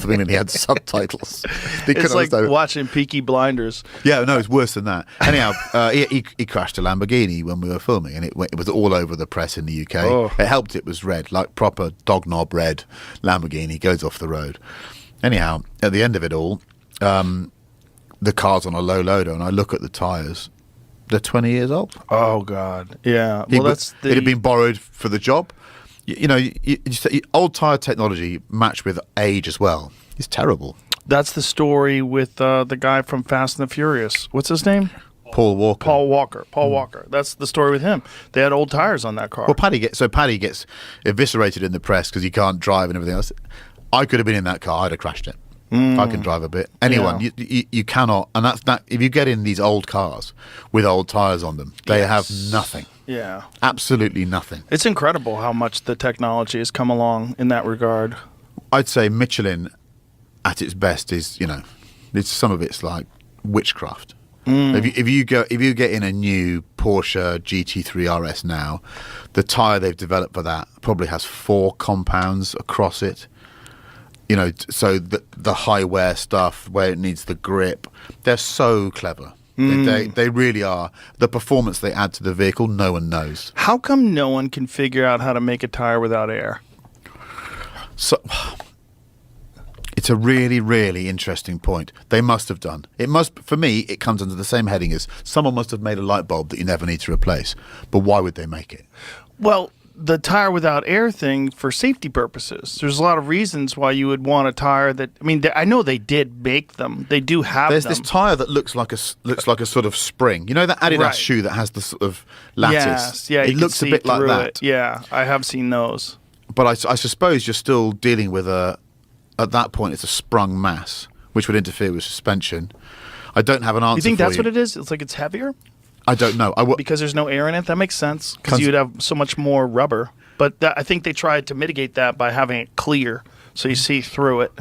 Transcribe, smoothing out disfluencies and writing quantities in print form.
and he had subtitles. They It's couldn't like understand. watching Peaky Blinders. Yeah, no, it's worse than that. Anyhow, he crashed a Lamborghini when we were filming, and it was all over the press in the UK. Oh. It helped it was red, like proper dog knob red Lamborghini, goes off the road. Anyhow, at the end of it all, the car's on a low loader, and I look at the tyres. They're 20 years old. Oh God, yeah. Well, It had been borrowed for the job. Old tyre technology matched with age as well. It's terrible. that's the story with the guy from Fast and the Furious. What's his name? Paul Walker. Paul Walker. That's the story with him. They had old tires on that car. Well, Paddy gets eviscerated in the press because he can't drive and everything else. I could have been in that car. I'd have crashed it. I can drive a bit. Anyone, you cannot. And that's that. If you get in these old cars with old tires on them, they have nothing. Yeah. Absolutely nothing. It's incredible how much the technology has come along in that regard. I'd say Michelin, at its best, is some of it's like witchcraft. If you get in a new Porsche GT3 RS now, the tyre they've developed for that probably has 4 compounds across it. So the high wear stuff where it needs the grip, they're so clever. They really are. The performance they add to the vehicle, no one knows. How come no one can figure out how to make a tire without air? So it's a really, really interesting point. They must have done. For me, it comes under the same heading as someone must have made a light bulb that you never need to replace. But why would they make it? Well, the tire without air thing for safety purposes. There's a lot of reasons why you would want a tire that. I mean, I know they did make them. They do have There's them. this tire that looks like a sort of spring. You know that Adidas shoe that has the sort of lattice. Yes, yeah, it looks a bit like that. It. Yeah, I have seen those. But I suppose you're still dealing with at that point, it's a sprung mass, which would interfere with suspension. I don't have an answer. You think for that's what it is? It's like it's heavier? I don't know. Because there's no air in it? That makes sense. Because you'd have so much more rubber. But I think they tried to mitigate that by having it clear, so you see through it.